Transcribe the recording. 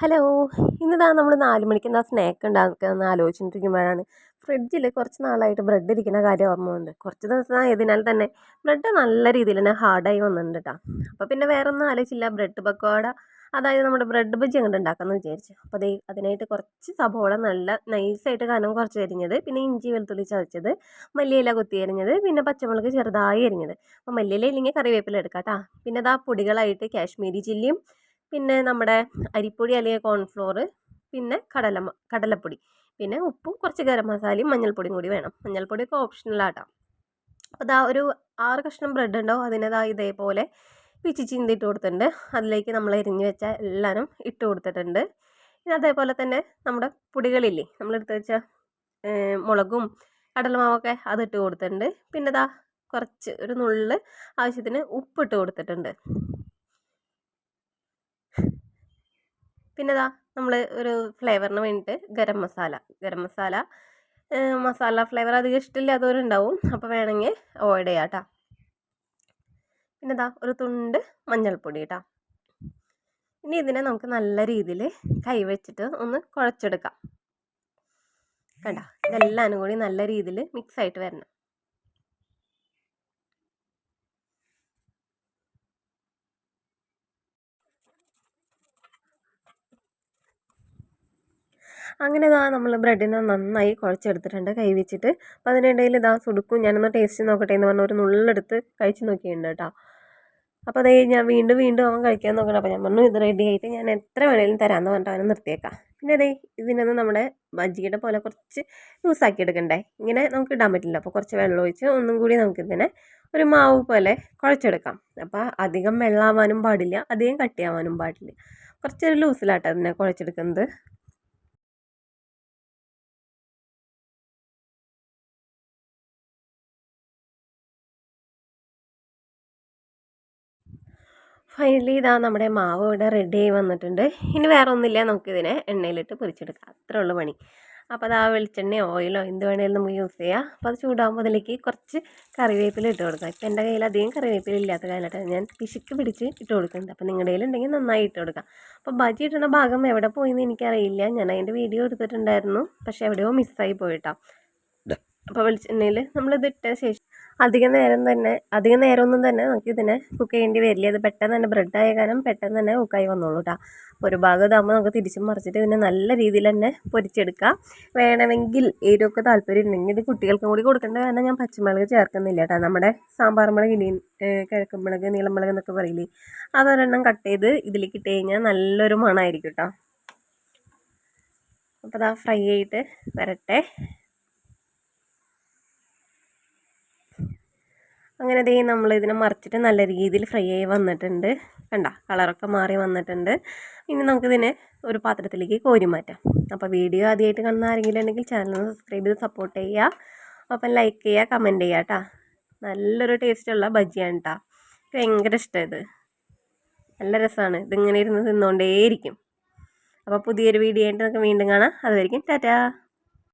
Hello. ഇന്നിതാ നമ്മൾ 4 മണിക്ക് എന്താ സ്നാക്ക് ഉണ്ടാക്കുകയെന്ന് ആലോചിച്ചിട്ടിരിക്കുമ്പോഴാണ് ഫ്രിഡ്ജിൽ കുറച്ച് നാളായിട്ട് ബ്രെഡ് ഇരിക്കുന്ന കാര്യം ഓർമ്മ വന്നത്. കുറച്ച് ദിവസം ആയതിനാൽ തന്നെ ബ്രെഡ് നല്ല രീതിയിൽ തന്നെ ഹാർഡായി വന്നിട്ടുണ്ട് കേട്ടോ. അപ്പോൾ പിന്നെ വേറെ ഒന്നും ആലോചിച്ചില്ല, ബ്രെഡ് പക്കോട, അതായത് നമ്മുടെ ബ്രെഡ് ബജ്ജി അങ്ങോട്ട് ഉണ്ടാക്കാമെന്ന് വിചാരിച്ചു. അപ്പോൾ അതിനായിട്ട് കുറച്ച് സബോള നല്ല നൈസായിട്ട് കനം കുറച്ച് അരിഞ്ഞത്, പിന്നെ ഇഞ്ചി വെളുത്തുള്ളി ചതച്ചത്, മല്ലിയില കൊത്തി അരിഞ്ഞത്, പിന്നെ പച്ചമുളക് ചെറുതായി അരിഞ്ഞത്. അപ്പോൾ മല്ലിയില ഇല്ലെങ്കിൽ കറിവേപ്പില എടുക്കാം കേട്ടോ. പിന്നെ ഇതാ പൊടികളായിട്ട് കാശ്മീരി ചില്ലിയും, പിന്നെ നമ്മുടെ അരിപ്പൊടി അല്ലെങ്കിൽ കോൺഫ്ലോർ, പിന്നെ കടലപ്പൊടി, പിന്നെ ഉപ്പും കുറച്ച് ഗരം മസാലയും മഞ്ഞൾപ്പൊടിയും കൂടി വേണം. മഞ്ഞൾപ്പൊടിയൊക്കെ ഓപ്ഷണലാട്ടോ. അപ്പോൾ ഇതാ ഒരു 6 കഷ്ണം ബ്രെഡ് ഉണ്ടാവും. അതിനതാ ഇതേപോലെ പിച്ചി ചിന്തിട്ട് കൊടുത്തിട്ടുണ്ട്. അതിലേക്ക് നമ്മൾ എരിഞ്ഞ് വെച്ച എല്ലാവരും ഇട്ട് കൊടുത്തിട്ടുണ്ട്. പിന്നെ അതേപോലെ തന്നെ നമ്മുടെ പൊടികളില്ലേ, നമ്മളെടുത്ത് വെച്ച മുളകും കടലമാവൊക്കെ അതിട്ട് കൊടുത്തിട്ടുണ്ട്. പിന്നെ ഇതാ കുറച്ച് ഒരു നുള്ള് ആവശ്യത്തിന് ഉപ്പിട്ട് കൊടുത്തിട്ടുണ്ട്. പിന്നെ ഇതാ നമ്മൾ ഒരു ഫ്ലേവറിന് വേണ്ടിയിട്ട് മസാല ഫ്ലേവർ അധികം ഇഷ്ടമില്ലാത്തവരുണ്ടാവും, അപ്പോൾ വേണമെങ്കിൽ അവോയ്ഡ് ചെയ്യാം കേട്ടോ. പിന്നെ ഇതാ ഒരു തുണ്ട് മഞ്ഞൾപ്പൊടി കേട്ടോ. ഇനി ഇതിനെ നമുക്ക് നല്ല രീതിയിൽ കൈവച്ചിട്ട് ഒന്ന് കുഴച്ചെടുക്കാം. കണ്ടോ, ഇതെല്ലാനും കൂടി നല്ല രീതിയിൽ മിക്സ് ആയിട്ട് വരണം. അങ്ങനെ ഇതാ നമ്മൾ ബ്രെഡിനെ നന്നായി കുഴച്ചെടുത്തിട്ടുണ്ട് കൈ വെച്ചിട്ട്. അപ്പോൾ അതിനിടയിൽ ഇതാ സുടുക്കും, ഞാനൊന്ന് ടേസ്റ്റ് നോക്കട്ടെ എന്ന് പറഞ്ഞ ഒരു നുള്ളെടുത്ത് കഴിച്ച് നോക്കിയിട്ടുണ്ട് കേട്ടോ. അപ്പോൾ അതേ ഞാൻ വീണ്ടും വീണ്ടും അവൻ കഴിക്കാൻ നോക്കണം. അപ്പോൾ ഞാൻ പറഞ്ഞു ഇത് റെഡി ആയിട്ട് ഞാൻ എത്ര വേണേലും തരാമെന്ന് പറഞ്ഞിട്ട് അവനെ നിർത്തിയേക്കാം. പിന്നെ അതേ ഇതിനൊന്ന് നമ്മുടെ ബജ്ജിയുടെ പോലെ കുറച്ച് ലൂസാക്കി എടുക്കണ്ടേ, ഇങ്ങനെ നമുക്ക് ഇടാൻ പറ്റില്ല. അപ്പോൾ കുറച്ച് വെള്ളം ഒഴിച്ച് ഒന്നും കൂടി നമുക്കിതിനെ ഒരു മാവ് പോലെ കുഴച്ചെടുക്കാം. അപ്പോൾ അധികം വെള്ളമാവാനും പാടില്ല, അധികം കട്ടിയാവാനും പാടില്ല. കുറച്ചൊരു ലൂസിലാട്ടോ അതിനെ കുഴച്ചെടുക്കുന്നത്. ഫൈനലി ഇതാ നമ്മുടെ മാവ് ഇവിടെ റെഡി ആയി വന്നിട്ടുണ്ട്. ഇനി വേറെ ഒന്നുമില്ല, നമുക്കിതിനെ എണ്ണയിലിട്ട് പൊരിച്ചെടുക്കാം, അത്രേ ഉള്ളൂ പണി. അപ്പോൾ അത് ആ വെളിച്ചെണ്ണയോ ഓയിലോ എന്ത് വേണേലും നമുക്ക് യൂസ് ചെയ്യാം. അപ്പോൾ അത് ചൂടാകുമ്പോൾ അതിലേക്ക് കുറച്ച് കറിവേപ്പില ഇട്ട് കൊടുക്കാം. ഇപ്പോൾ എൻ്റെ കയ്യിൽ അധികം കറിവേപ്പില ഇല്ലാത്ത കാലമായിട്ട് ഞാൻ പിശുക്ക് പിടിച്ച് ഇട്ട് കൊടുക്കുന്നത്. അപ്പോൾ നിങ്ങളുടെ കയ്യിലുണ്ടെങ്കിൽ നന്നായി ഇട്ട് കൊടുക്കാം. അപ്പോൾ ബജി ഇട്ടുന്ന ഭാഗം എവിടെ പോയിന്ന് എനിക്കറിയില്ല, ഞാൻ അതിൻ്റെ വീഡിയോ എടുത്തിട്ടുണ്ടായിരുന്നു, പക്ഷേ എവിടെയോ മിസ്സായി പോയിട്ടാ. അപ്പോൾ വെളിച്ചെണ്ണയിൽ നമ്മളിത് ഇട്ട ശേഷം അധികം നേരമൊന്നും തന്നെ നമുക്ക് ഇതിനെ കുക്ക് ചെയ്യേണ്ടി വരില്ല. അത് പെട്ടെന്ന് തന്നെ ബ്രെഡായ കാരണം പെട്ടെന്ന് തന്നെ കുക്കായി വന്നോളൂ കേട്ടോ. ഒരു ഭാഗം ഇതാകുമ്പോൾ നമുക്ക് തിരിച്ചും മറിച്ചിട്ട് ഇതിനെ നല്ല രീതിയിൽ തന്നെ പൊരിച്ചെടുക്കാം. വേണമെങ്കിൽ എരിവൊക്കെ താല്പര്യം ഉണ്ടെങ്കിൽ ഇത് കുട്ടികൾക്കും കൂടി കൊടുക്കേണ്ട കാരണം ഞാൻ പച്ചമുളക് ചേർക്കുന്നില്ല കേട്ടോ. നമ്മുടെ സാമ്പാർ മുളക് കിഴക്കുമുളക് നീളമുളക് എന്നൊക്കെ പറയില്ലേ, അതൊരെണ്ണം കട്ട് ചെയ്ത് ഇതിലേക്ക് ഇട്ട് കഴിഞ്ഞാൽ നല്ലൊരു മണമായിരിക്കും കേട്ടോ. അപ്പോൾ അതാ ഫ്രൈ ആയിട്ട് വരട്ടെ. അങ്ങനെ ദേ നമ്മൾ ഇതിനെ മറിച്ചിട്ട് നല്ല രീതിയിൽ ഫ്രൈ ആയി വന്നിട്ടുണ്ട്. കണ്ട കളറൊക്കെ മാറി വന്നിട്ടുണ്ട്. ഇനി നമുക്കിതിനെ ഒരു പാത്രത്തിലേക്ക് കോരി മാറ്റാം. അപ്പോൾ വീഡിയോ ആദ്യമായിട്ട് കാണുന്ന ആരെങ്കിലും ഉണ്ടെങ്കിൽ ചാനൽ സബ്സ്ക്രൈബ് ചെയ്ത് സപ്പോർട്ട് ചെയ്യുക. അപ്പം ലൈക്ക് ചെയ്യുക, കമൻറ്റ് ചെയ്യുക കേട്ടോ. നല്ലൊരു ടേസ്റ്റുള്ള ബജിയാണ് കേട്ടോ. ഭയങ്കര ഇഷ്ടമാണ് ഇത്, നല്ല രസമാണ്. ഇതിങ്ങനെ ഇരുന്ന് തിന്നുകൊണ്ടേയിരിക്കും. അപ്പോൾ പുതിയൊരു വീഡിയോ ആയിട്ട് നമുക്ക് വീണ്ടും കാണാം. അതുവരെയും ടാറ്റാ.